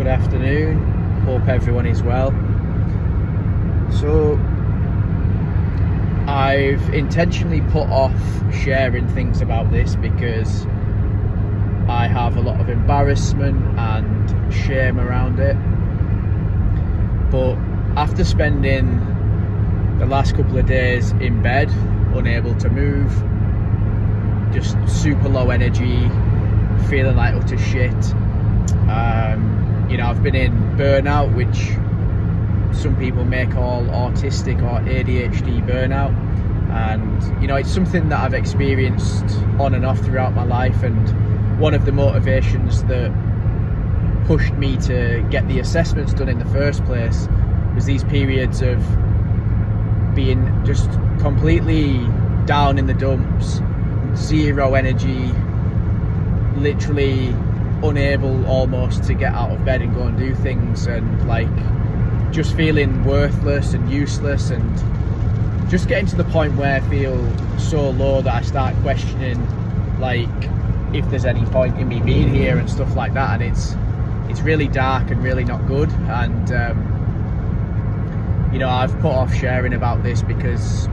Good afternoon. Hope everyone is well. So I've intentionally put off sharing things about this because I have a lot of embarrassment and shame around it. But after spending the last couple of days in bed, unable to move, just super low energy, feeling like utter shit. I've been in burnout, which some people may call autistic or ADHD burnout, and it's something that I've experienced on and off throughout my life. And one of the motivations that pushed me to get the assessments done in the first place was these periods of being just completely down in the dumps, zero energy, literally unable almost to get out of bed and go and do things, and just feeling worthless and useless, and just getting to the point where I feel so low that I start questioning if there's any point in me being here and stuff like that. And it's really dark and really not good. And I've put off sharing about this because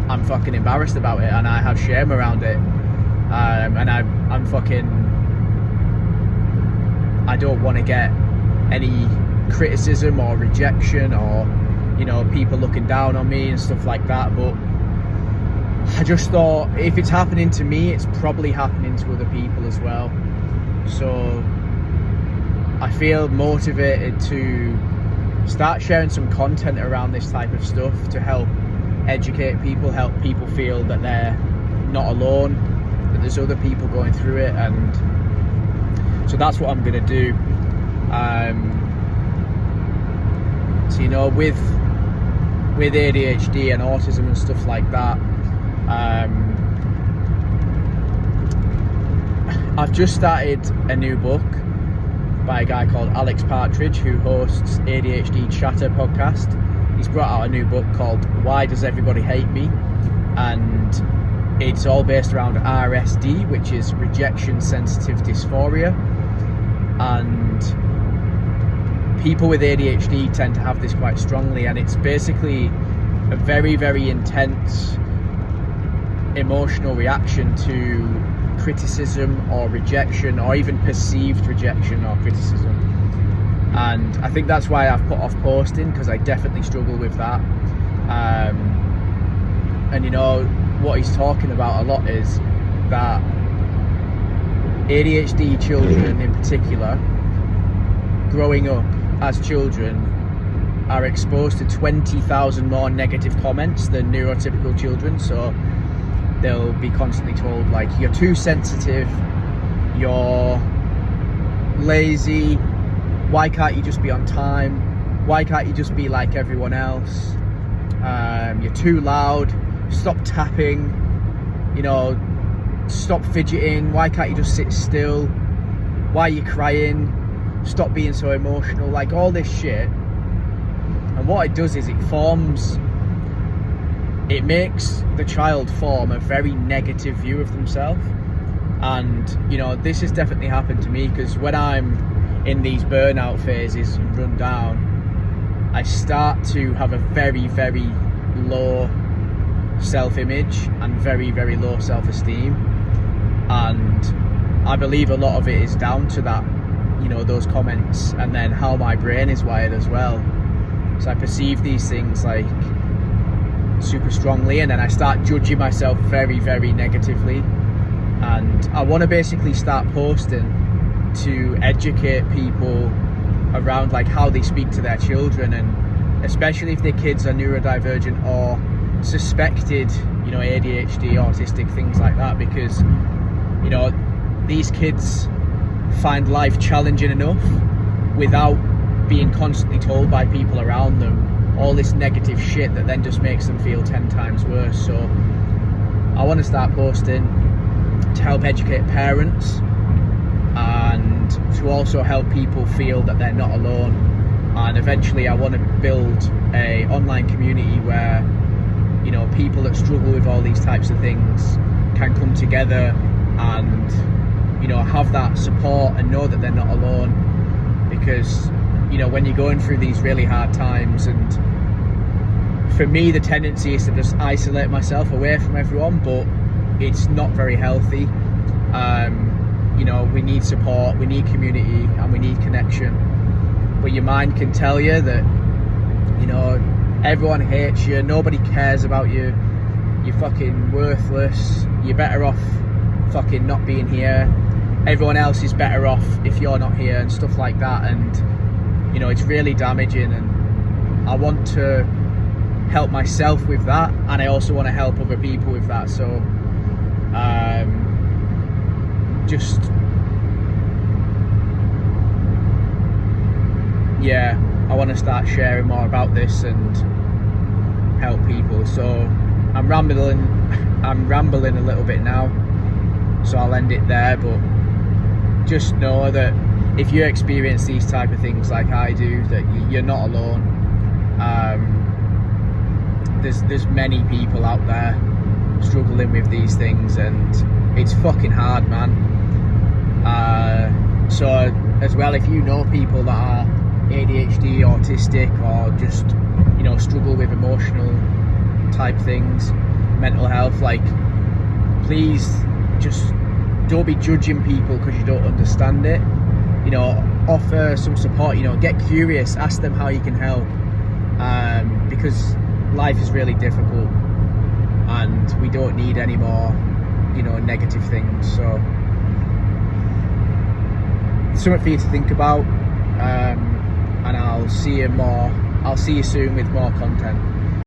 I'm fucking embarrassed about it, and I have shame around it. And I don't want to get any criticism or rejection or people looking down on me and stuff like that. But I just thought, if it's happening to me, it's probably happening to other people as well. So I feel motivated to start sharing some content around this type of stuff to help educate people, help people feel that they're not alone, that there's other people going through it. And so that's what I'm going to do. With ADHD and autism and stuff like that, I've just started a new book by a guy called Alex Partridge, who hosts ADHD Chatter podcast. He's brought out a new book called Why Does Everybody Hate Me? And it's all based around RSD, which is rejection sensitive dysphoria. And people with ADHD tend to have this quite strongly, and it's basically a very, very intense emotional reaction to criticism or rejection, or even perceived rejection or criticism. And I think that's why I've put off posting, because I definitely struggle with that. What he's talking about a lot is that ADHD children in particular, growing up as children, are exposed to 20,000 more negative comments than neurotypical children. So they'll be constantly told, you're too sensitive, you're lazy, why can't you just be on time, why can't you just be like everyone else, you're too loud, stop tapping, stop fidgeting, why can't you just sit still, why are you crying, stop being so emotional, all this shit. And what it does is it makes the child form a very negative view of themselves. And this has definitely happened to me, because when I'm in these burnout phases and run down, I start to have a very, very low self-image and very, very low self-esteem. And I believe a lot of it is down to that, those comments, and then how my brain is wired as well. So I perceive these things super strongly, and then I start judging myself very, very negatively. And I want to basically start posting to educate people around how they speak to their children, and especially if their kids are neurodivergent or suspected, ADHD, autistic, things like that, because these kids find life challenging enough without being constantly told by people around them all this negative shit that then just makes them feel 10 times worse. So I want to start posting to help educate parents, and to also help people feel that they're not alone. And eventually I want to build a online community where people that struggle with all these types of things can come together and have that support and know that they're not alone. because, you know, when you're going through these really hard times, and for me the tendency is to just isolate myself away from everyone, but it's not very healthy. You know, we need support, we need community, and we need connection. But your mind can tell you that, you know, everyone hates you, nobody cares about you, you're fucking worthless, you're better off fucking not being here, everyone else is better off if you're not here, and stuff like that. And, you know, it's really damaging, and I want to help myself with that, and I also want to help other people with that. So just, yeah, I want to start sharing more about this and help people. So I'm rambling a little bit now, so I'll end it there. But just know that if you experience these type of things like I do, that you're not alone. There's many people out there struggling with these things, and it's fucking hard, man. So as well, if you know people that are ADHD, autistic, or just, you know, struggle with emotional type things, mental health, like, please just don't be judging people because you don't understand it. You know, offer some support, you know, get curious, ask them how you can help, because life is really difficult and we don't need any more, you know, negative things. So something for you to think about, and I'll see you soon with more content.